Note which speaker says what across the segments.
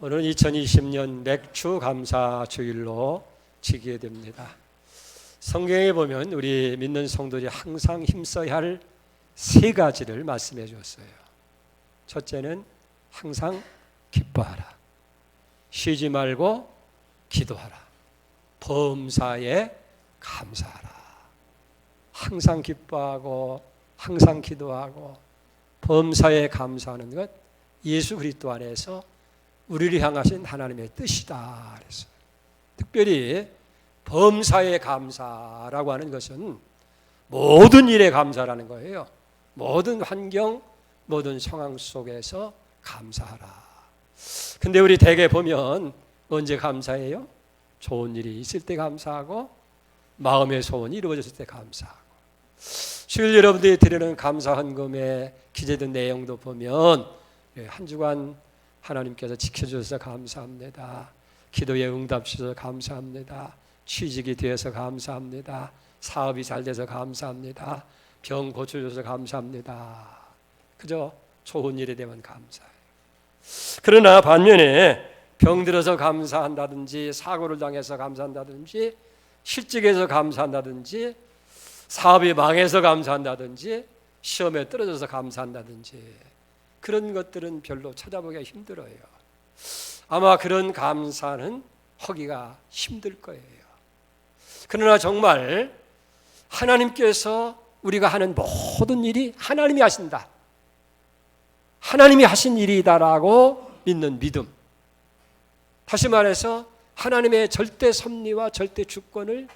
Speaker 1: 오늘은 2020년 맥주 감사 주일로 지게 됩니다. 성경에 보면 우리 믿는 성도들이 항상 힘써야 할 세 가지를 말씀해 주었어요. 첫째는 항상 기뻐하라. 쉬지 말고 기도하라. 범사에 감사하라. 항상 기뻐하고 항상 기도하고 범사에 감사하는 것, 예수 그리스도 안에서 우리를 향하신 하나님의 뜻이다 그랬어요. 특별히 범사에 감사라고 하는 것은 모든 일에 감사라는 거예요. 모든 환경, 모든 상황 속에서 감사하라. 근데 우리 대개 보면 언제 감사해요? 좋은 일이 있을 때 감사하고 마음의 소원이 이루어졌을 때 감사하고. 주일 여러분들이 드리는 감사 헌금에 기재된 내용도 보면 한 주간 하나님께서 지켜주셔서 감사합니다. 기도에 응답 주셔서 감사합니다. 취직이 되어서 감사합니다. 사업이 잘 돼서 감사합니다. 병 고쳐줘서 감사합니다. 그저 좋은 일에 대한 감사해요. 그러나 반면에 병들어서 감사한다든지 사고를 당해서 감사한다든지 실직해서 감사한다든지 사업이 망해서 감사한다든지 시험에 떨어져서 감사한다든지 그런 것들은 별로 찾아보기가 힘들어요. 아마 그런 감사는 하기가 힘들 거예요. 그러나 정말 하나님께서 우리가 하는 모든 일이 하나님이 하신다, 하나님이 하신 일이다라고 믿는 믿음, 다시 말해서 하나님의 절대 섭리와 절대 주권을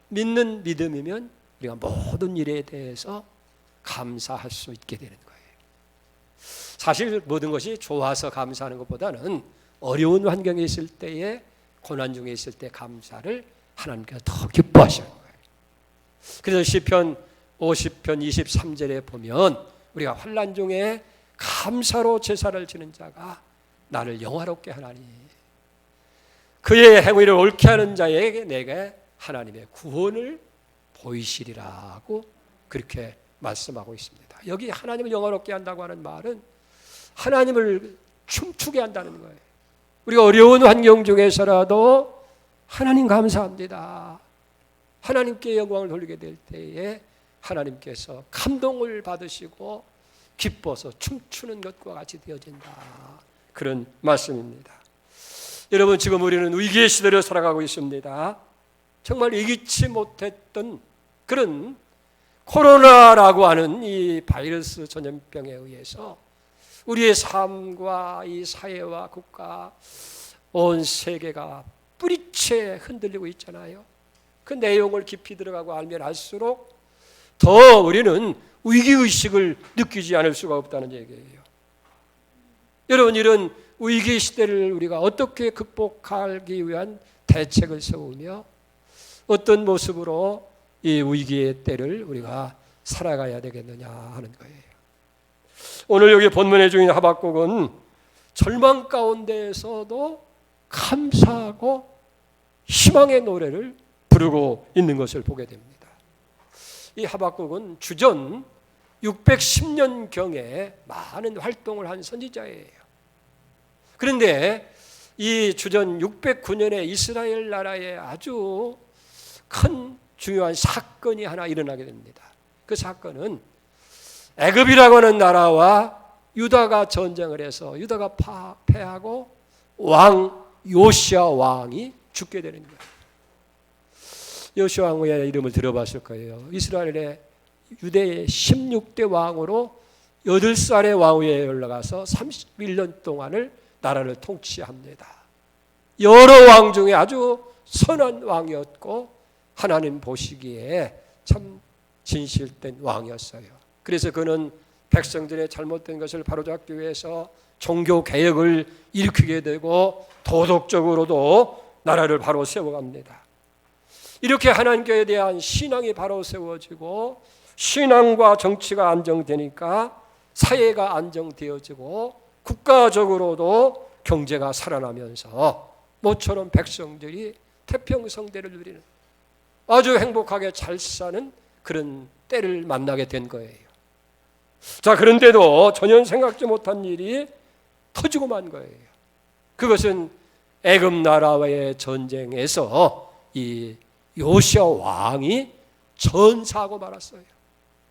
Speaker 1: 믿는 믿음이면 우리가 모든 일에 대해서 감사할 수 있게 되는 거예요. 사실 모든 것이 좋아서 감사하는 것보다는 어려운 환경에 있을 때에, 고난 중에 있을 때 감사를 하나님께서 더 기뻐하시는 거예요. 그래서 시편 50편 23절에 보면 우리가 환난 중에 감사로 제사를 지는 자가 나를 영화롭게 하나니 그의 행위를 옳게 하는 자에게 내게 하나님의 구원을 보이시리라고 그렇게 말씀하고 있습니다. 여기 하나님을 영화롭게 한다고 하는 말은 하나님을 춤추게 한다는 거예요. 우리가 어려운 환경 중에서라도 하나님 감사합니다. 하나님께 영광을 돌리게 될 때에 하나님께서 감동을 받으시고 기뻐서 춤추는 것과 같이 되어진다. 그런 말씀입니다. 여러분, 지금 우리는 위기의 시대를 살아가고 있습니다. 정말 예기치 못했던 그런 코로나라고 하는 이 바이러스 전염병에 의해서 우리의 삶과 이 사회와 국가, 온 세계가 뿌리채 흔들리고 있잖아요. 그 내용을 깊이 들어가고 알면 알수록 더 우리는 위기의식을 느끼지 않을 수가 없다는 얘기예요. 여러분, 이런 위기 시대를 우리가 어떻게 극복하기 위한 대책을 세우며 어떤 모습으로 이 위기의 때를 우리가 살아가야 되겠느냐 하는 거예요. 오늘 여기 본문에 중인 하박국은 절망 가운데에서도 감사하고 희망의 노래를 부르고 있는 것을 보게 됩니다. 이 하박국은 주전 610년경에 많은 활동을 한 선지자예요. 그런데 이 주전 609년에 이스라엘 나라에 아주 큰 중요한 사건이 하나 일어나게 됩니다. 그 사건은 애굽이라고 하는 나라와 유다가 전쟁을 해서 유다가 패하고 왕 요시야 왕이 죽게 되는 거예요. 요시야 왕의 이름을 들어봤을 거예요. 이스라엘의 유대의 16대 왕으로 8살의 왕위에 올라가서 31년 동안을 나라를 통치합니다. 여러 왕 중에 아주 선한 왕이었고 하나님 보시기에 참 진실된 왕이었어요. 그래서 그는 백성들의 잘못된 것을 바로잡기 위해서 종교 개혁을 일으키게 되고 도덕적으로도 나라를 바로 세워갑니다. 이렇게 하나님께 대한 신앙이 바로 세워지고 신앙과 정치가 안정되니까 사회가 안정되어지고 국가적으로도 경제가 살아나면서 모처럼 백성들이 태평성대를 누리는 아주 행복하게 잘 사는 그런 때를 만나게 된 거예요. 자, 그런데도 전혀 생각지 못한 일이 터지고 만 거예요. 그것은 애굽 나라와의 전쟁에서 이 요시야 왕이 전사하고 말았어요.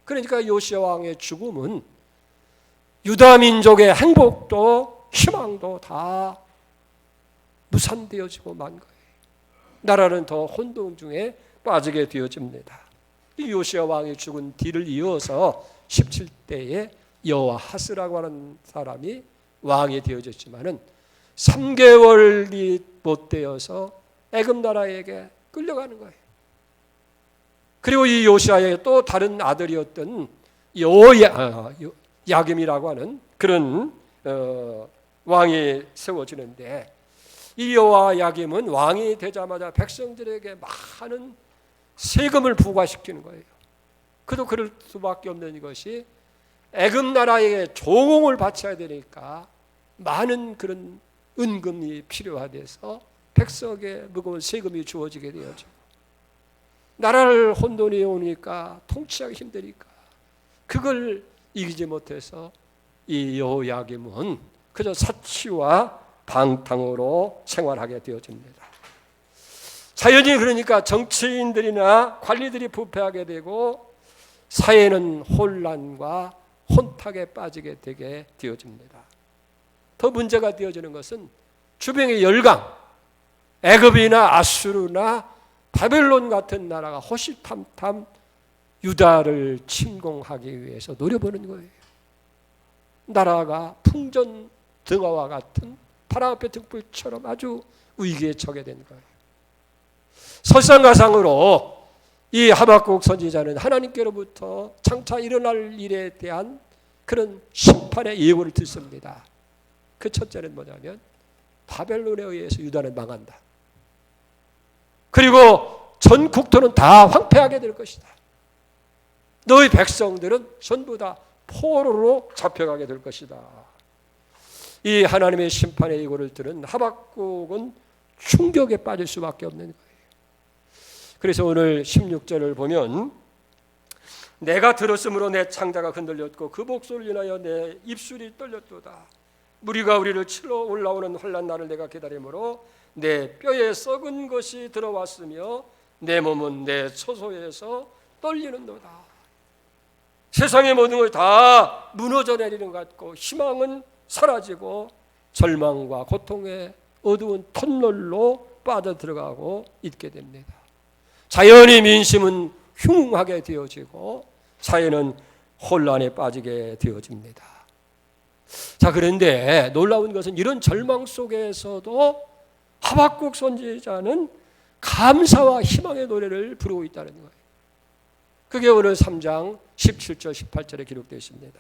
Speaker 1: 그러니까 요시야 왕의 죽음은 유다 민족의 행복도 희망도 다 무산되어지고 만 거예요. 나라는 더 혼돈 중에 빠지게 되어집니다. 이 요시야 왕이 죽은 뒤를 이어서 17대에 여호아하스라고 하는 사람이 왕이 되어졌지만은 3개월이 못 되어서 애굽 나라에게 끌려가는 거예요. 그리고 이 요시아의 또 다른 아들이었던 야김이라고 하는 그런 왕이 세워지는데, 이 여호야김은 왕이 되자마자 백성들에게 많은 세금을 부과시키는 거예요. 그도 그럴 수밖에 없는 것이 애굽 나라에게 조공을 바쳐야 되니까 많은 그런 은금이 필요하돼서 백성에게 무거운 세금이 주어지게 되었죠. 나라를 혼돈이 오니까 통치하기 힘드니까 그걸 이기지 못해서 이 여호야김은 그저 사치와 방탕으로 생활하게 되어집니다. 자연히 그러니까 정치인들이나 관리들이 부패하게 되고 사회는 혼란과 혼탁에 빠지게 되게 되어집니다. 더 문제가 되어지는 것은 주변의 열강, 애굽이나 아수르나 바벨론 같은 나라가 호시탐탐 유다를 침공하기 위해서 노려보는 거예요. 나라가 풍전 등화와 같은 바람 앞의 등불처럼 아주 위기에 처하게 된 거예요. 설상가상으로 이 하박국 선지자는 하나님께로부터 장차 일어날 일에 대한 그런 심판의 예고를 듣습니다. 그 첫째는 뭐냐면 바벨론에 의해서 유다는 망한다. 그리고 전 국토는 다 황폐하게 될 것이다. 너희 백성들은 전부 다 포로로 잡혀가게 될 것이다. 이 하나님의 심판의 예고를 들은 하박국은 충격에 빠질 수밖에 없는 거예요. 그래서 오늘 16절을 보면 내가 들었으므로 내 창자가 흔들렸고 그 목소리를 인하여 내 입술이 떨렸도다. 무리가 우리를 치러 올라오는 환난 날을 내가 기다리므로 내 뼈에 썩은 것이 들어왔으며 내 몸은 내 처소에서 떨리는도다. 세상의 모든 것이 다 무너져 내리는 것 같고 희망은 사라지고 절망과 고통의 어두운 터널로 빠져들어가고 있게 됩니다. 자연히 민심은 흉하게 되어지고 사회는 혼란에 빠지게 되어집니다. 자, 그런데 놀라운 것은 이런 절망 속에서도 하박국 선지자는 감사와 희망의 노래를 부르고 있다는 거예요. 그게 오늘 3장 17절 18절에 기록되어 있습니다.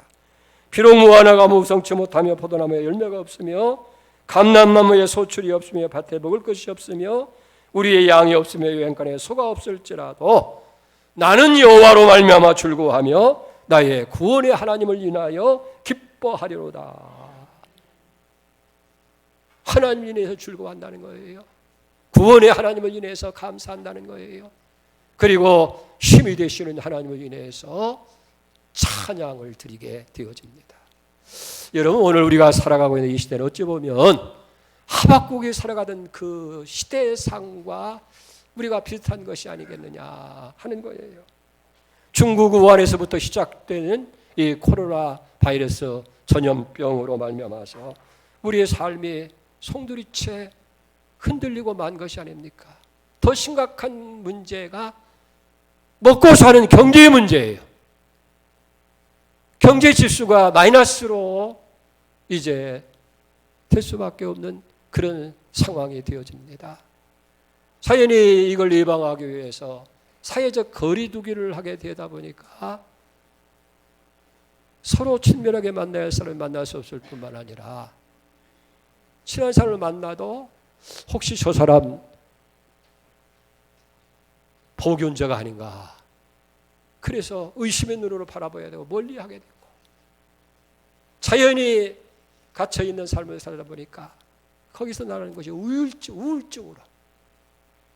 Speaker 1: 비록 무화과가 무성치 못하며 포도나무에 열매가 없으며 감람나무에 소출이 없으며 밭에 먹을 것이 없으며 우리의 양이 없으며 여행간에 소가 없을지라도 나는 여호와로 말미암아 즐거워하며 나의 구원의 하나님을 인하여 기뻐하리로다. 하나님 인해서 즐거워한다는 거예요. 구원의 하나님을 인해서 감사한다는 거예요. 그리고 힘이 되시는 하나님을 인해서 찬양을 드리게 되어집니다. 여러분, 오늘 우리가 살아가고 있는 이 시대는 어찌 보면 하박국이 살아가던 그 시대의 상과 우리가 비슷한 것이 아니겠느냐 하는 거예요. 중국 우한에서부터 시작되는 이 코로나 바이러스 전염병으로 말미암아서 우리의 삶이 송두리째 흔들리고 만 것이 아닙니까? 더 심각한 문제가 먹고 사는 경제의 문제예요. 경제 지수가 마이너스로 이제 될 수밖에 없는 그런 상황이 되어집니다. 사연이 이걸 예방하기 위해서 사회적 거리두기를 하게 되다 보니까 서로 친밀하게 만나야 할 사람을 만날 수 없을 뿐만 아니라 친한 사람을 만나도 혹시 저 사람 보균자가 아닌가, 그래서 의심의 눈으로 바라봐야 되고 멀리하게 되고 자연히 갇혀있는 삶을 살다 보니까 거기서 나는 것이 우울증으로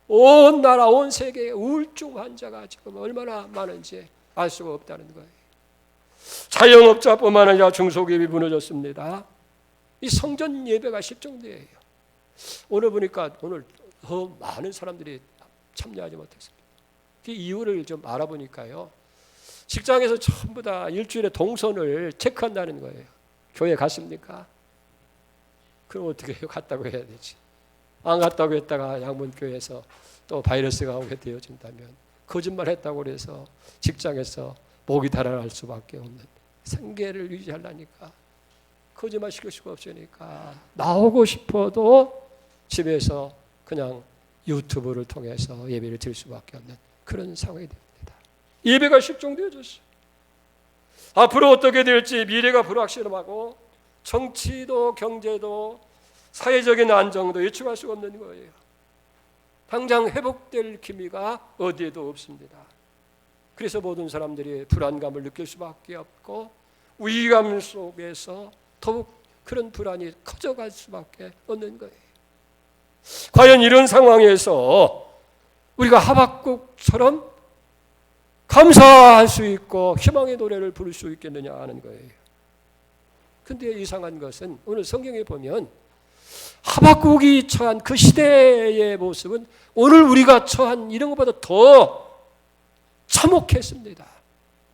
Speaker 1: 온 나라 온 세계에 우울증 환자가 지금 얼마나 많은지 알 수가 없다는 거예요. 자영업자뿐만 아니라 중소기업이 무너졌습니다. 이 성전 예배가 실종되어요. 오늘 보니까 오늘 더 많은 사람들이 참여하지 못했습니다. 그 이유를 좀 알아보니까요. 직장에서 전부 다 일주일에 동선을 체크한다는 거예요. 교회 갔습니까? 그럼 어떻게 해요? 갔다고 해야 되지. 안 갔다고 했다가 양문교회에서 또 바이러스가 오게 되어진다면 거짓말 했다고 그래서 직장에서 목이 달아날 수밖에 없는 생계를 유지하려니까 거짓말 시킬 수가 없으니까 나오고 싶어도 집에서 그냥 유튜브를 통해서 예배를 드릴 수밖에 없는 그런 상황이 됩니다. 예배가 실종되어졌어요. 앞으로 어떻게 될지 미래가 불확실하고 정치도 경제도 사회적인 안정도 예측할 수가 없는 거예요. 당장 회복될 기미가 어디에도 없습니다. 그래서 모든 사람들이 불안감을 느낄 수밖에 없고 위기감 속에서 더욱 그런 불안이 커져갈 수밖에 없는 거예요. 과연 이런 상황에서 우리가 하박국처럼 감사할 수 있고 희망의 노래를 부를 수 있겠느냐 하는 거예요. 근데 이상한 것은 오늘 성경에 보면 하박국이 처한 그 시대의 모습은 오늘 우리가 처한 이런 것보다 더 참혹했습니다.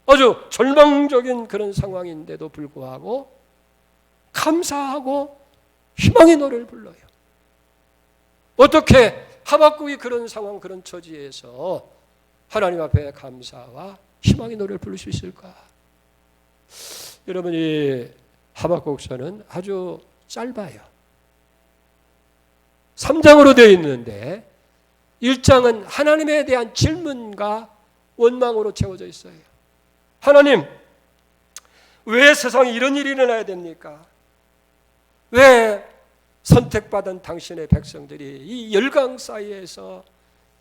Speaker 1: 아주 절망적인 그런 상황인데도 불구하고 감사하고 희망의 노래를 불러요. 어떻게 하박국이 그런 상황, 그런 처지에서 하나님 앞에 감사와 희망의 노래를 부를 수 있을까? 여러분, 이 하박국서는 아주 짧아요. 3장으로 되어 있는데 1장은 하나님에 대한 질문과 원망으로 채워져 있어요. 하나님, 왜 세상에 이런 일이 일어나야 됩니까? 왜 선택받은 당신의 백성들이 이 열강 사이에서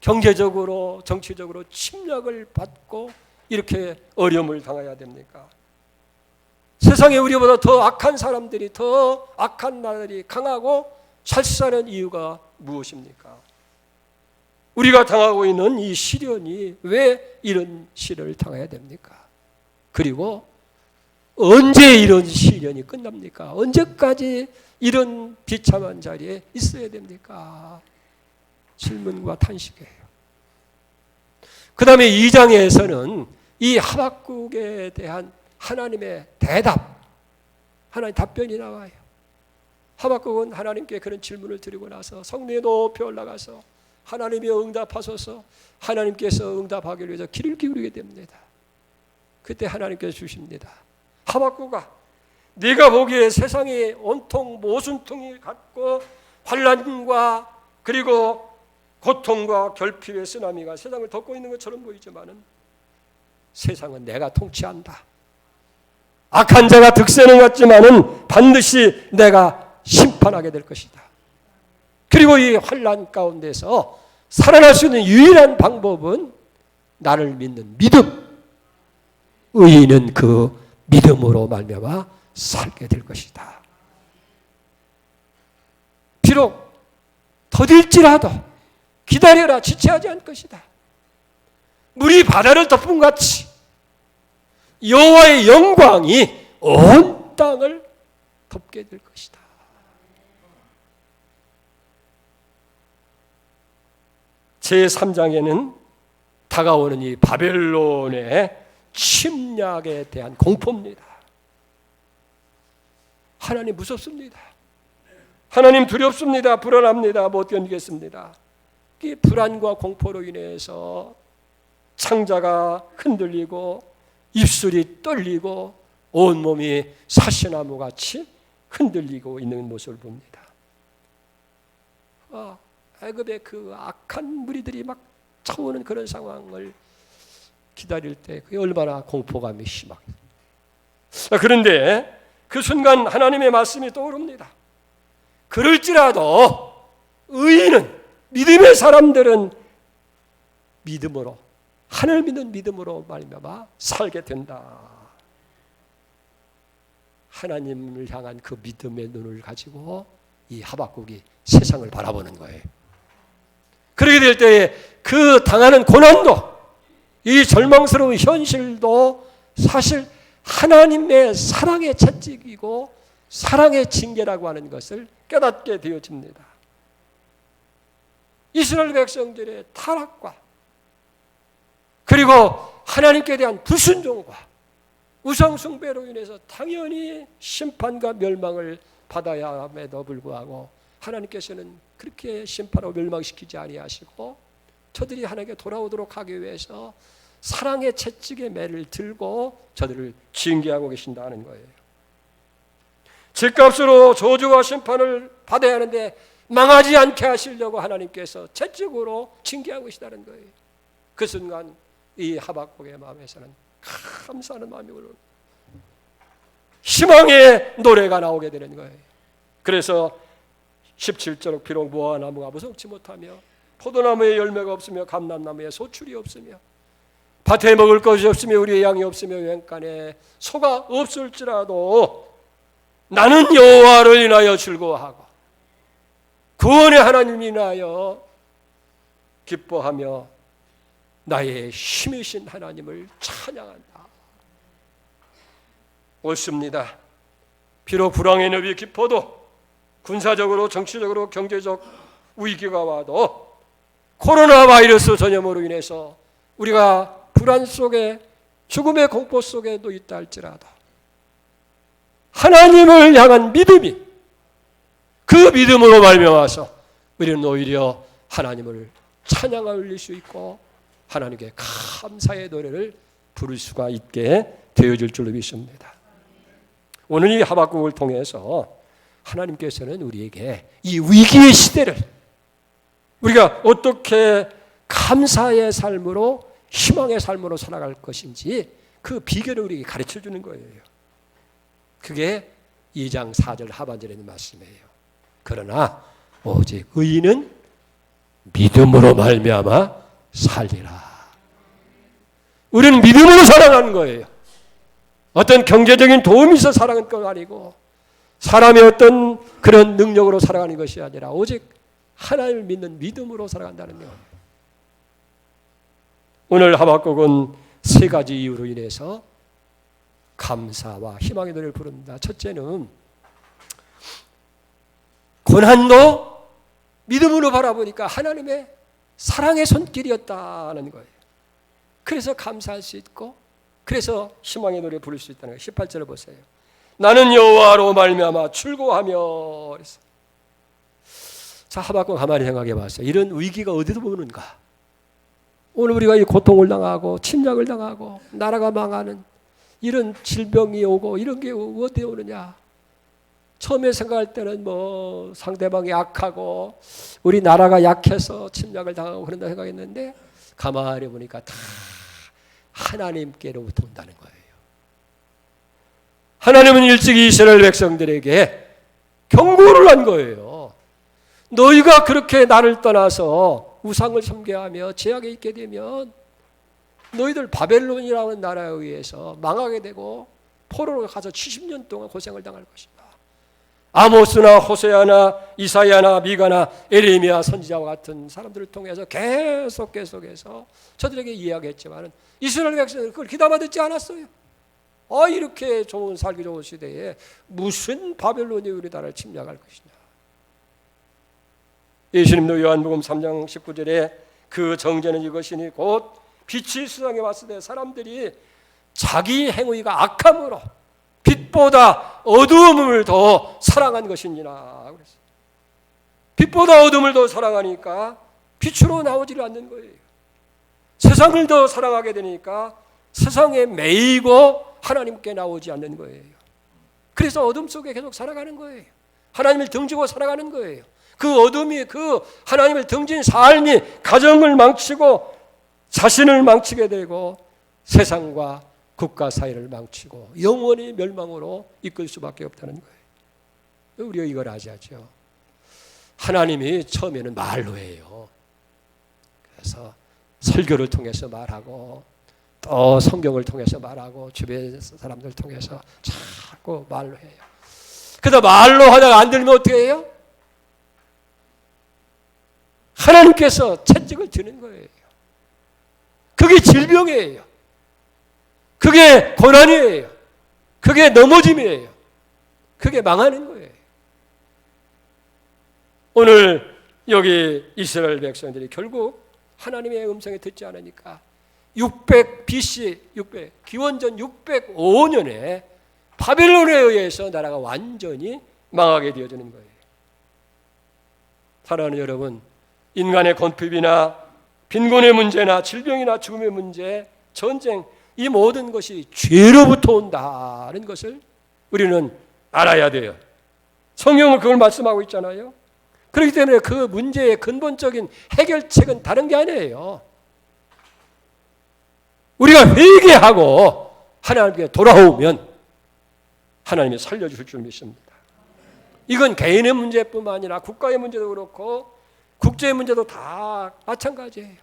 Speaker 1: 경제적으로 정치적으로 침략을 받고 이렇게 어려움을 당해야 됩니까? 세상에 우리보다 더 악한 사람들이, 더 악한 나라들이 강하고 잘 사는 이유가 무엇입니까? 우리가 당하고 있는 이 시련이 왜 이런 시련을 당해야 됩니까? 그리고 언제 이런 시련이 끝납니까? 언제까지 이런 비참한 자리에 있어야 됩니까? 질문과 탄식이에요. 그 다음에 2장에서는 이 하박국에 대한 하나님의 대답, 하나님의 답변이 나와요. 하박국은 하나님께 그런 질문을 드리고 나서 성내에 높이 올라가서 하나님이 응답하소서, 하나님께서 응답하기 위해서 귀를 기울이게 됩니다. 그때 하나님께서 주십니다. 하박국아, 네가 보기에 세상이 온통 모순통이 같고 환난과 그리고 고통과 결핍의 쓰나미가 세상을 덮고 있는 것처럼 보이지만은 세상은 내가 통치한다. 악한 자가 득세는 갖지만은 반드시 내가 심판하게 될 것이다. 그리고 이 환난 가운데서 살아날 수 있는 유일한 방법은 나를 믿는 믿음. 의인은 그 믿음으로 말미암아 살게 될 것이다. 비록 더딜지라도 기다려라, 지체하지 않을 것이다. 물이 바다를 덮은 같이 여호와의 영광이 온 땅을 덮게 될 것이다. 제3장에는 다가오는 이 바벨론의 침략에 대한 공포입니다. 하나님 무섭습니다. 하나님 두렵습니다. 불안합니다. 못 견디겠습니다. 이 불안과 공포로 인해서 창자가 흔들리고 입술이 떨리고 온몸이 사시나무같이 흔들리고 있는 모습을 봅니다. 애굽의 그 악한 무리들이 막 차오는 그런 상황을 기다릴 때 그게 얼마나 공포감이 심하겠어요. 그런데 그 순간 하나님의 말씀이 떠오릅니다. 그럴지라도 의인은, 믿음의 사람들은 믿음으로, 하늘 믿는 믿음으로 말미암아 살게 된다. 하나님을 향한 그 믿음의 눈을 가지고 이 하박국이 세상을 바라보는 거예요. 그렇게 될 때에 그 당하는 고난도, 이 절망스러운 현실도 사실 하나님의 사랑의 채찍이고 사랑의 징계라고 하는 것을 깨닫게 되어집니다. 이스라엘 백성들의 타락과 그리고 하나님께 대한 불순종과 우상숭배로 인해서 당연히 심판과 멸망을 받아야 함에도 불구하고 하나님께서는 그렇게 심판하고 멸망시키지 아니하시고 저들이 하나님께 돌아오도록 하기 위해서 사랑의 채찍의 매를 들고 저들을 징계하고 계신다는 거예요. 죗값으로 저주와 심판을 받아야 하는데 망하지 않게 하시려고 하나님께서 채찍으로 징계하고 계시다는 거예요. 그 순간 이 하박국의 마음에서는 감사하는 마음이 오르는 희망의 노래가 나오게 되는 거예요. 그래서 17절 비록 무화과나무가 무성치 못하며 포도나무에 열매가 없으며 감람나무에 소출이 없으며 밭에 먹을 것이 없으며 우리의 양이 없으며 여행간에 소가 없을지라도 나는 여호와를 인하여 즐거워하고 구원의 하나님을 인하여 기뻐하며 나의 힘이신 하나님을 찬양한다. 옳습니다. 비록 불황의 늪이 깊어도 군사적으로 정치적으로 경제적 위기가 와도 코로나 바이러스 전염으로 인해서 우리가 불안 속에 죽음의 공포 속에도 있다 할지라도 하나님을 향한 믿음이 그 믿음으로 말미암아서 우리는 오히려 하나님을 찬양하 올릴 수 있고 하나님께 감사의 노래를 부를 수가 있게 되어질 줄로 믿습니다. 오늘 이 하박국을 통해서 하나님께서는 우리에게 이 위기의 시대를 우리가 어떻게 감사의 삶으로 희망의 삶으로 살아갈 것인지 그 비결을 우리에게 가르쳐 주는 거예요. 그게 2장 4절 하반절에 있는 말씀이에요. 그러나 오직 의인은 믿음으로 말미암아 살리라. 우리는 믿음으로 살아가는 거예요. 어떤 경제적인 도움이 있어 살아가는 건 아니고 사람의 어떤 그런 능력으로 살아가는 것이 아니라 오직 하나님을 믿는 믿음으로 살아간다는 거예요. 오늘 하박국은 세 가지 이유로 인해서 감사와 희망의 노래를 부릅니다. 첫째는 고난도 믿음으로 바라보니까 하나님의 사랑의 손길이었다는 거예요. 그래서 감사할 수 있고 그래서 희망의 노래 부를 수 있다는 거예요. 18절을 보세요. 나는 여호와로 말미암아 출고하며 그랬어요. 자, 하박국 가만히 생각해 봤어요. 이런 위기가 어디서 오는가? 오늘 우리가 이 고통을 당하고 침략을 당하고 나라가 망하는 이런 질병이 오고 이런 게 어디에 오느냐? 처음에 생각할 때는 뭐 상대방이 약하고 우리 나라가 약해서 침략을 당하고 그런다 생각했는데 가만히 보니까 다 하나님께로부터 온다는 거예요. 하나님은 일찍 이스라엘 백성들에게 경고를 한 거예요. 너희가 그렇게 나를 떠나서 우상을 섬겨하며 죄악에 있게 되면 너희들 바벨론이라는 나라에 의해서 망하게 되고 포로로 가서 70년 동안 고생을 당할 것이다. 아모스나 호세아나 이사야나 미가나 에레미야 선지자와 같은 사람들을 통해서 계속해서 저들에게 이야기했지만 이스라엘 백성은 그걸 귀담아 듣지 않았어요. 이렇게 살기 좋은 시대에 무슨 바벨론이 우리나라를 침략할 것이냐. 예수님도 요한복음 3장 19절에 그 정죄는 이것이니 곧 빛이 세상에 왔을 때 사람들이 자기 행위가 악함으로 빛보다 어두움을 더 사랑한 것이니라 그랬어요. 빛보다 어두움을 더 사랑하니까 빛으로 나오지를 않는 거예요. 세상을 더 사랑하게 되니까 세상에 매이고 하나님께 나오지 않는 거예요. 그래서 어둠 속에 계속 살아가는 거예요. 하나님을 등지고 살아가는 거예요. 그 어둠이 그 하나님을 등진 삶이 가정을 망치고 자신을 망치게 되고 세상과 국가 사회를 망치고 영원히 멸망으로 이끌 수밖에 없다는 거예요. 우리가 이걸 아셔야죠. 하나님이 처음에는 말로 해요. 그래서 설교를 통해서 말하고 또 성경을 통해서 말하고 주변 사람들 통해서 자꾸 말로 해요. 그러다 말로 하다가 안 들면 어떻게 해요? 하나님께서 채찍을 드는 거예요. 그게 질병이에요. 그게 고난이에요. 그게 넘어짐이에요. 그게 망하는 거예요. 오늘 여기 이스라엘 백성들이 결국 하나님의 음성에 듣지 않으니까 600 BC, 기원전 605년에 바벨론에 의해서 나라가 완전히 망하게 되어지는 거예요. 사랑하는 여러분, 인간의 건핍이나 빈곤의 문제나 질병이나 죽음의 문제, 전쟁, 이 모든 것이 죄로부터 온다는 것을 우리는 알아야 돼요. 성경은 그걸 말씀하고 있잖아요. 그렇기 때문에 그 문제의 근본적인 해결책은 다른 게 아니에요. 우리가 회개하고 하나님께 돌아오면 하나님이 살려주실 줄 믿습니다. 이건 개인의 문제뿐만 아니라 국가의 문제도 그렇고 국제의 문제도 다 마찬가지예요.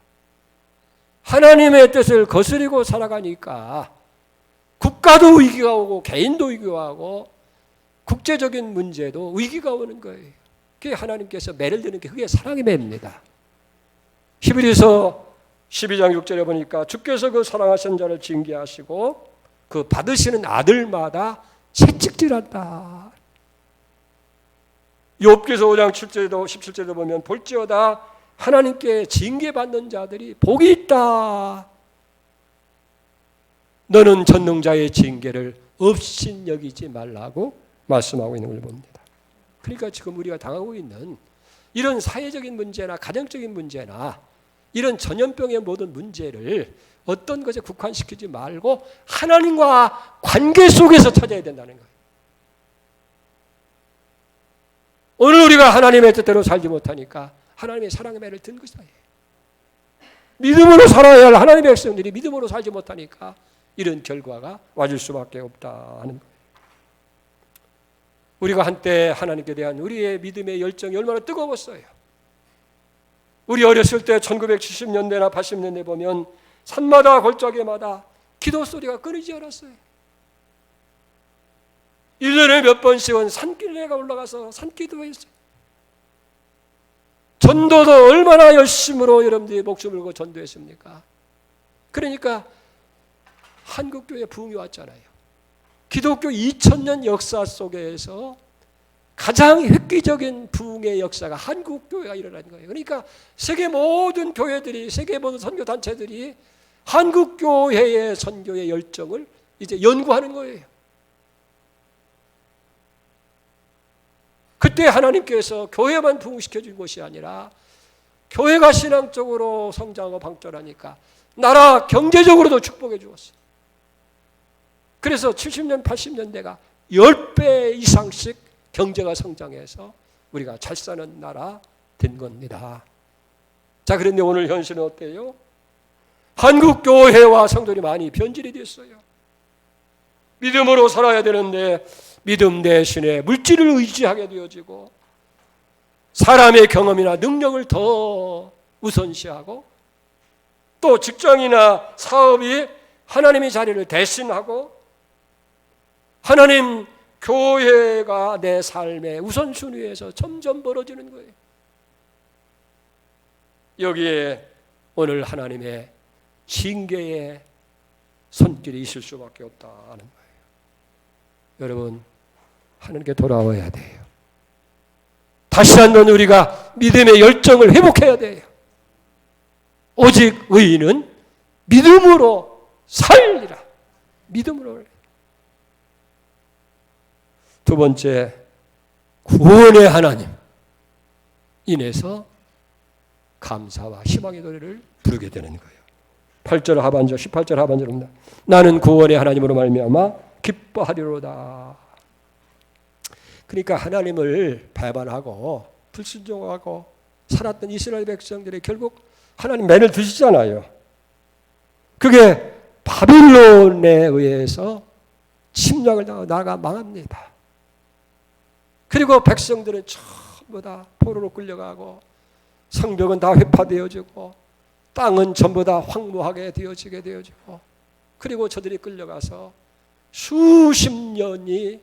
Speaker 1: 하나님의 뜻을 거스리고 살아가니까 국가도 위기가 오고 개인도 위기가 오고 국제적인 문제도 위기가 오는 거예요. 그게 하나님께서 매를 드는 게 그게 사랑의 매입니다. 히브리서 12장 6절에 보니까 주께서 그 사랑하신 자를 징계하시고 그 받으시는 아들마다 채찍질한다. 욥기서 5장 7절에도 17절에도 보면 볼지어다 하나님께 징계받는 자들이 복이 있다. 너는 전능자의 징계를 업신여기지 말라고 말씀하고 있는 걸 봅니다. 그러니까 지금 우리가 당하고 있는 이런 사회적인 문제나 가정적인 문제나 이런 전염병의 모든 문제를 어떤 것에 국한시키지 말고 하나님과 관계 속에서 찾아야 된다는 거예요. 오늘 우리가 하나님의 뜻대로 살지 못하니까 하나님의 사랑의 매를 든 것이다. 믿음으로 살아야 할 하나님의 백성들이 믿음으로 살지 못하니까 이런 결과가 와줄 수밖에 없다 하는 거예요. 우리가 한때 하나님께 대한 우리의 믿음의 열정이 얼마나 뜨거웠어요. 우리 어렸을 때 1970년대나 80년대 보면 산마다 골짜기마다 기도 소리가 끊이지 않았어요. 1년에 몇 번씩은 산길내가 올라가서 산기도 했어요. 전도도 얼마나 열심으로 여러분들이 목숨을 걸고 전도했습니까? 그러니까 한국교회 부흥이 왔잖아요. 기독교 2000년 역사 속에서 가장 획기적인 부흥의 역사가 한국교회가 일어난 거예요. 그러니까 세계 모든 교회들이, 세계 모든 선교단체들이 한국교회의 선교의 열정을 이제 연구하는 거예요. 그때 하나님께서 교회만 부흥시켜 준 것이 아니라 교회가 신앙적으로 성장하고 방전하니까 나라 경제적으로도 축복해 주었어요. 그래서 70년, 80년대가 10배 이상씩 경제가 성장해서 우리가 잘 사는 나라 된 겁니다. 자, 그런데 오늘 현실은 어때요? 한국 교회와 성도들이 많이 변질이 됐어요. 믿음으로 살아야 되는데 믿음 대신에 물질을 의지하게 되어지고 사람의 경험이나 능력을 더 우선시하고 또 직장이나 사업이 하나님의 자리를 대신하고 하나님 교회가 내 삶의 우선순위에서 점점 멀어지는 거예요. 여기에 오늘 하나님의 징계의 손길이 있을 수밖에 없다는 거예요. 여러분, 하나님께 돌아와야 돼요. 다시 한번 우리가 믿음의 열정을 회복해야 돼요. 오직 의인은 믿음으로 살리라. 믿음으로. 두 번째, 구원의 하나님 인해서 감사와 희망의 노래를 부르게 되는 거예요. 8절 하반절, 18절 하반절입니다. 나는 구원의 하나님으로 말미암아 기뻐하리로다. 그러니까 하나님을 배반하고 불순종하고 살았던 이스라엘 백성들이 결국 하나님 매를 드시잖아요. 그게 바빌론에 의해서 침략을 당하고 나라가 망합니다. 그리고 백성들은 전부 다 포로로 끌려가고 성벽은 다 회파되어지고 땅은 전부 다 황무하게 되어지게 되어지고 그리고 저들이 끌려가서 수십 년이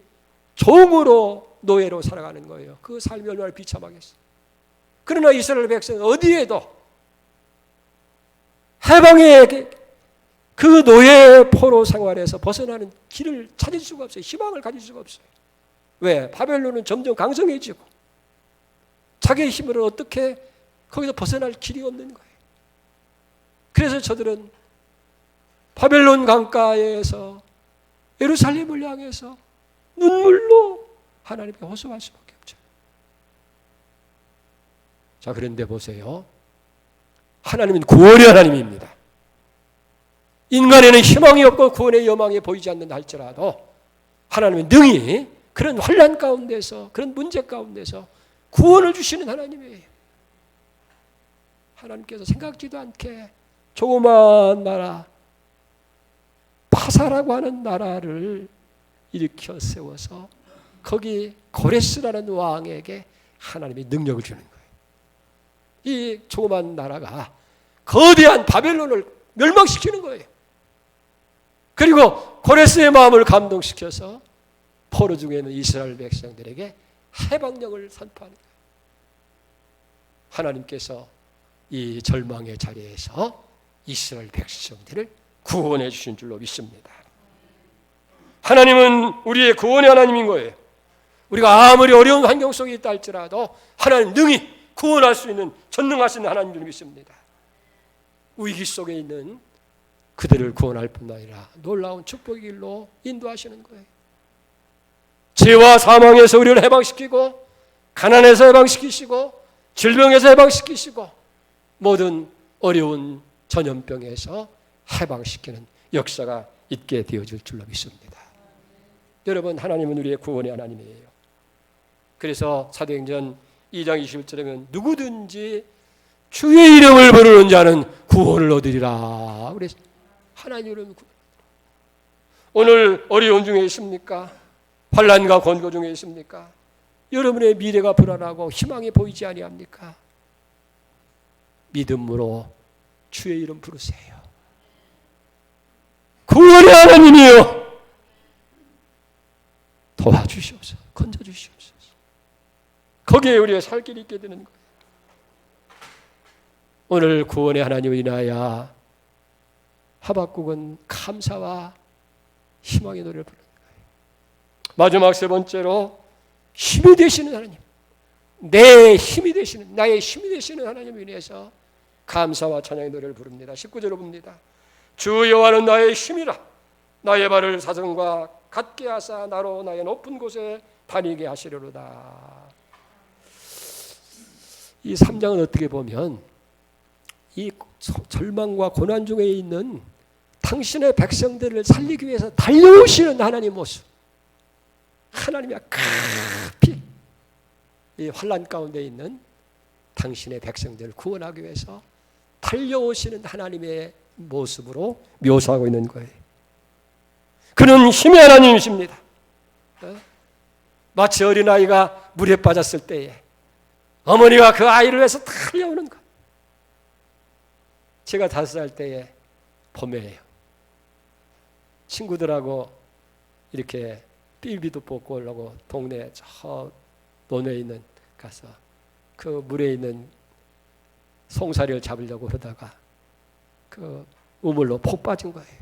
Speaker 1: 종으로 노예로 살아가는 거예요. 그 삶이 얼마나 비참하겠어요. 그러나 이스라엘 백성은 어디에도 해방의 그 노예 포로 생활에서 벗어나는 길을 찾을 수가 없어요. 희망을 가질 수가 없어요. 왜? 바벨론은 점점 강성해지고 자기의 힘으로 어떻게 거기서 벗어날 길이 없는 거예요. 그래서 저들은 바벨론 강가에서 예루살렘을 향해서 눈물로 하나님께 호소할 수밖에 없죠. 자, 그런데 보세요. 하나님은 구원의 하나님입니다. 인간에는 희망이 없고 구원의 여망이 보이지 않는다 할지라도 하나님은 능히 그런 환난 가운데서, 그런 문제 가운데서 구원을 주시는 하나님이에요. 하나님께서 생각지도 않게 조그마한 나라, 파사라고 하는 나라를 일으켜 세워서 거기 고레스라는 왕에게 하나님이 능력을 주는 거예요. 이 조그만 나라가 거대한 바벨론을 멸망시키는 거예요. 그리고 고레스의 마음을 감동시켜서 포로 중에 있는 이스라엘 백성들에게 해방령을 선포하는 거예요. 하나님께서 이 절망의 자리에서 이스라엘 백성들을 구원해 주신 줄로 믿습니다. 하나님은 우리의 구원의 하나님인 거예요. 우리가 아무리 어려운 환경 속에 있다 할지라도 하나님 능히 구원할 수 있는 전능하신 하나님 줄 믿습니다. 위기 속에 있는 그들을 구원할 뿐 아니라 놀라운 축복의 길로 인도하시는 거예요. 죄와 사망에서 우리를 해방시키고 가난에서 해방시키시고 질병에서 해방시키시고 모든 어려운 전염병에서 해방시키는 역사가 있게 되어질 줄로 믿습니다. 여러분, 하나님은 우리의 구원의 하나님이에요. 그래서 사도행전 2장 21절에 보면 누구든지 주의 이름을 부르는 자는 구원을 얻으리라. 그래서 하나님 이름 오늘 어려운 중에 있습니까? 환난과 권고 중에 있습니까? 여러분의 미래가 불안하고 희망이 보이지 아니합니까? 믿음으로 주의 이름 부르세요. 구원의 하나님이요, 도와주시옵소서, 건져주시옵소서. 거기에 우리의 살 길이 있게 되는 거예요. 오늘 구원의 하나님을 인하여 하박국은 감사와 희망의 노래를 부르는 거예요. 마지막 세 번째로 힘이 되시는 하나님, 내 힘이 되시는, 나의 힘이 되시는 하나님을 인해서 감사와 찬양의 노래를 부릅니다. 19절로 봅니다. 주 여호와는 나의 힘이라, 나의 발을 사정과 같게 하사 나로 나의 높은 곳에 다니게 하시려로다. 이 3장은 어떻게 보면 이 절망과 고난 중에 있는 당신의 백성들을 살리기 위해서 달려오시는 하나님의 모습, 하나님이 급히 이 환난 가운데 있는 당신의 백성들을 구원하기 위해서 달려오시는 하나님의 모습으로 묘사하고 있는 거예요. 그는 힘의 하나님이십니다. 마치 어린아이가 물에 빠졌을 때에 어머니가 그 아이를 위해서 달려오는 것. 제가 5살 때에 봄에요. 친구들하고 이렇게 삘비도 뽑고 오려고 동네 저 논에 있는 가서 그 물에 있는 송사리를 잡으려고 그러다가 그 우물로 폭 빠진 거예요.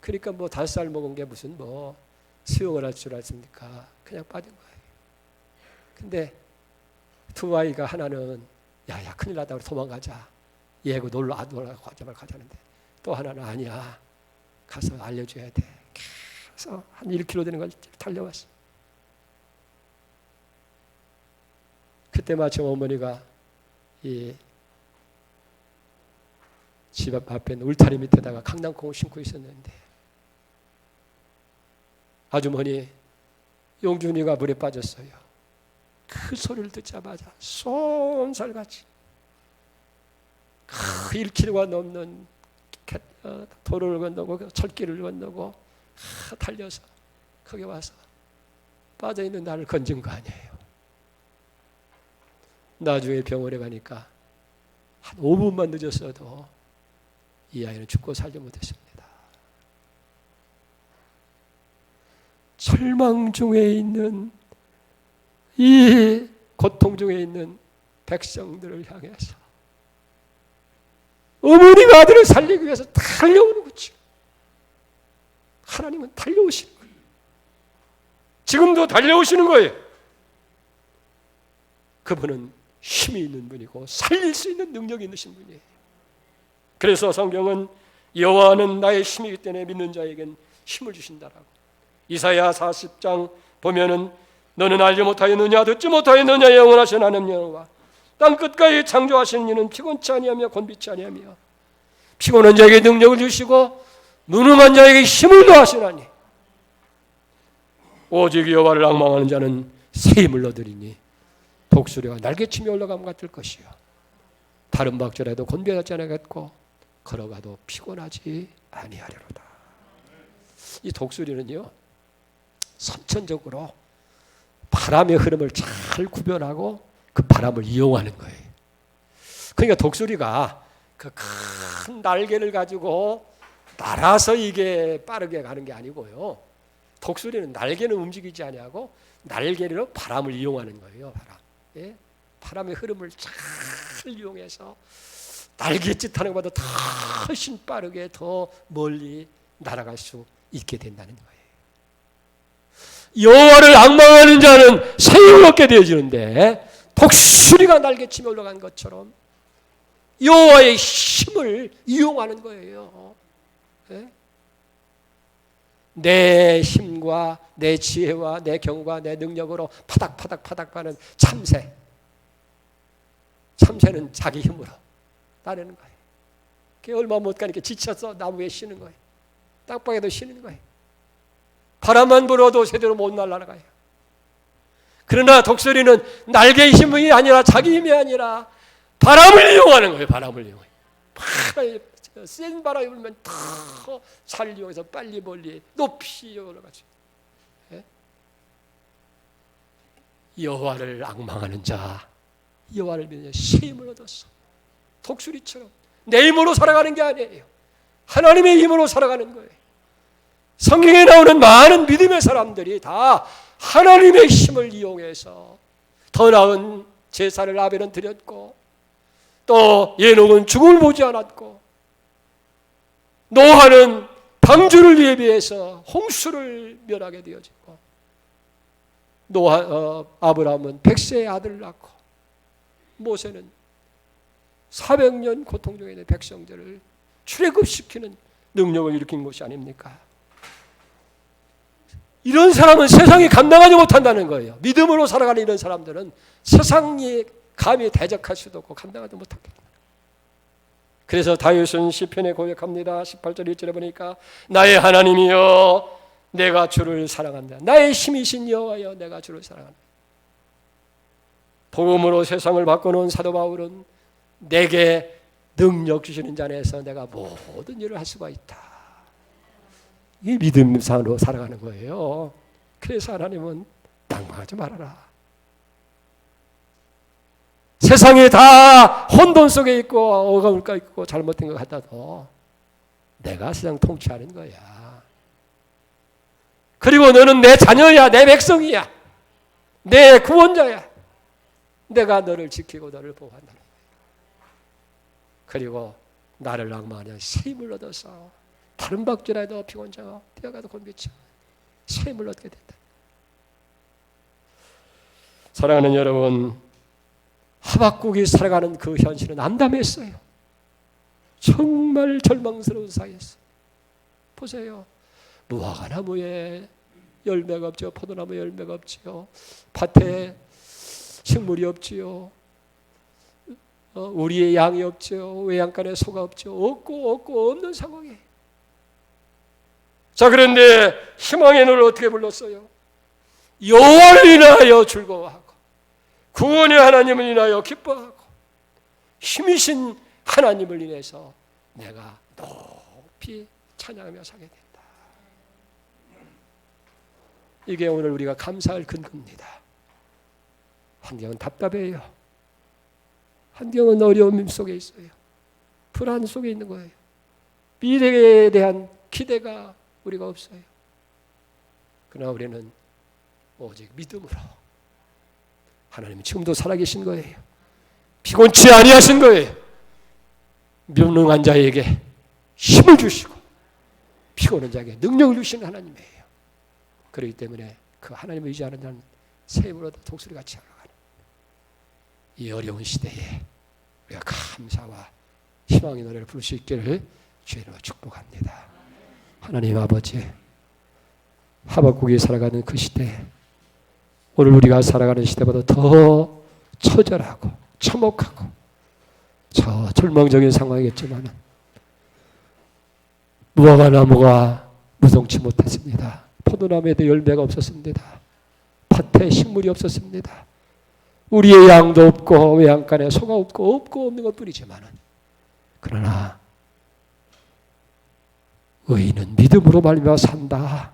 Speaker 1: 그러니까 뭐 5살 먹은 게 무슨 뭐 수영을 할 줄 알습니까? 그냥 빠진 거예요. 근데 두 아이가 하나는 야야 큰일 나다 우리 도망가자. 얘하고 놀러 가자는데 또 하나는 아니야. 가서 알려줘야 돼. 그래서 한 1km 되는 걸 달려왔어. 그때 마침 어머니가 이 집 앞에 있는 울타리 밑에다가 강낭콩을 심고 있었는데 아주머니 용준이가 물에 빠졌어요. 그 소리를 듣자마자 쏜살같이 1km가 넘는 도로를 건너고 철길을 건너고 달려서 거기 와서 빠져있는 나를 건진 거 아니에요. 나중에 병원에 가니까 한 5분만 늦었어도 이 아이는 죽고 살지 못했습니다. 절망 중에 있는 이 고통 중에 있는 백성들을 향해서 어머니가 아들을 살리기 위해서 달려오는 거죠. 하나님은 달려오시는 거예요. 지금도 달려오시는 거예요. 그분은 힘이 있는 분이고 살릴 수 있는 능력이 있으신 분이에요. 그래서 성경은 여호와는 나의 힘이기 때문에 믿는 자에겐 힘을 주신다라고. 이사야 40장 보면은 너는 알지 못하였느냐 듣지 못하였느냐 영원하신 하나님 여호와 땅 끝까지 창조하신 이는 피곤치 아니하며 곤비치 아니하며 피곤한 자에게 능력을 주시고 무능한 자에게 힘을 더하시나니 오직 여호와를 앙망하는 자는 새 힘을 얻으리니 독수리가 날개치며 올라감 같을 것이요 다른 박질에도 곤비하지 않겠고 걸어가도 피곤하지 아니하리로다. 이 독수리는요 선천적으로 바람의 흐름을 잘 구별하고 그 바람을 이용하는 거예요. 그러니까 독수리가 그 큰 날개를 가지고 날아서 이게 빠르게 가는 게 아니고요. 독수리는 날개는 움직이지 아니하고 날개로 바람을 이용하는 거예요. 바람. 예? 바람의 흐름을 잘 이용해서 날갯짓하는 것보다 더 훨씬 빠르게 더 멀리 날아갈 수 있게 된다는 거예요. 여호와를 앙망하는 자는 새 힘을 얻게 되어지는데 독수리가 날개치며 올라간 것처럼 여호와의 힘을 이용하는 거예요. 네? 내 힘과 내 지혜와 내 경과 내 능력으로 파닥파닥 가는 참새. 참새는 자기 힘으로 따르는 거예요. 그게 얼마 못 가니까 지쳐서 나무에 쉬는 거예요. 땅방에도 쉬는 거예요. 바람만 불어도 제대로 못 날아가요. 그러나 독수리는 날개의 힘이 아니라 자기 힘이 아니라 바람을 이용하는 거예요. 바람을 이용해. 센 바람이 불면 더 잘 이용해서 빨리 멀리 높이 올라가죠. 예? 여호와를 앙망하는 자, 여호와를 믿는 자, 새 힘을 얻었어. 독수리처럼 내 힘으로 살아가는 게 아니에요. 하나님의 힘으로 살아가는 거예요. 성경에 나오는 많은 믿음의 사람들이 다 하나님의 힘을 이용해서 더 나은 제사를 아벨은 드렸고 또 예녹은 죽음을 보지 않았고 노아는 방주를 예비해서 홍수를 면하게 되어지고 아브라함은 100세의 아들을 낳고 모세는 400년 고통 중에 있는 백성들을 출애굽시키는 능력을 일으킨 것이 아닙니까? 이런 사람은 세상이 감당하지 못한다는 거예요. 믿음으로 살아가는 이런 사람들은 세상이 감히 대적할 수도 없고 감당하지 못하겠다. 그래서 다윗은 시편에 고백합니다. 18절 1절에 보니까 나의 하나님이여 내가 주를 사랑한다. 나의 힘이신 여호와여 내가 주를 사랑한다. 복음으로 세상을 바꿔놓은 사도 바울은 내게 능력 주시는 자 안에서 내가 모든 일을 할 수가 있다. 이 믿음상으로 살아가는 거예요. 그래서 하나님은 낭망하지 말아라. 세상에 다 혼돈 속에 있고 어가울까 있고 잘못된 것 같아도 내가 세상 통치하는 거야. 그리고 너는 내 자녀야, 내 백성이야, 내 구원자야. 내가 너를 지키고 너를 보호한다는 거야. 그리고 나를 낭만하냐 새 힘을 얻어서 다른 박쥐라도 피곤자가 뛰어가도 곤비치 새 힘을 얻게 된다. 사랑하는 여러분, 하박국이 살아가는 그 현실은 암담했어요. 정말 절망스러운 사이였어요. 보세요. 무화과 나무에 열매가 없죠. 포도나무에 열매가 없지요. 밭에 식물이 없지요. 우리의 양이 없죠. 외양간에 소가 없죠. 없고 없는 상황이에요. 자, 그런데 희망의 노래를 어떻게 불렀어요? 여호와를 인하여 즐거워하고 구원의 하나님을 인하여 기뻐하고 힘이신 하나님을 인해서 내가 높이 찬양하며 살게 된다. 이게 오늘 우리가 감사할 근거입니다. 환경은 답답해요. 환경은 어려움 속에 있어요. 불안 속에 있는 거예요. 미래에 대한 기대가 우리가 없어요. 그러나 우리는 오직 믿음으로 하나님은 지금도 살아계신 거예요. 피곤치 아니하신 거예요. 무능한 자에게 힘을 주시고 피곤한 자에게 능력을 주시는 하나님이에요. 그렇기 때문에 그 하나님을 의지하는 자는 새 힘으로 독수리같이 올라가는 이 어려운 시대에 우리가 감사와 희망의 노래를 부를 수 있기를 주의 이름으로 축복합니다. 하나님 아버지, 하박국이 살아가는 그 시대, 오늘 우리가 살아가는 시대보다 더 처절하고 참혹하고 저 절망적인 상황이겠지만 무화과 나무가 무성치 못했습니다. 포도나무에도 열매가 없었습니다. 밭에 식물이 없었습니다. 우리의 양도 없고 외양간에 소가 없고 없는 것뿐이지만 그러나 의인은 믿음으로 말미암아 산다.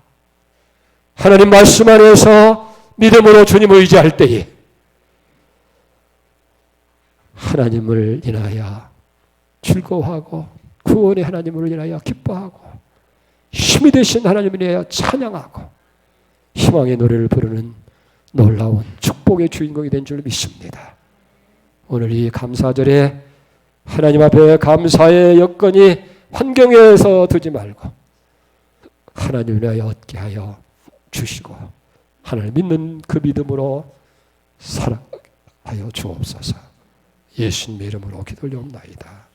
Speaker 1: 하나님 말씀 안에서 믿음으로 주님을 의지할 때에 하나님을 인하여 즐거워하고 구원의 하나님을 인하여 기뻐하고 힘이 되신 하나님을 인하여 찬양하고 희망의 노래를 부르는 놀라운 축복의 주인공이 된 줄 믿습니다. 오늘 이 감사절에 하나님 앞에 감사의 여건이 환경에서 두지 말고 하나님을 위하여 얻게 하여 주시고 하나님 믿는 그 믿음으로 살아가여 주옵소서. 예수님의 이름으로 기도 올려옵나이다.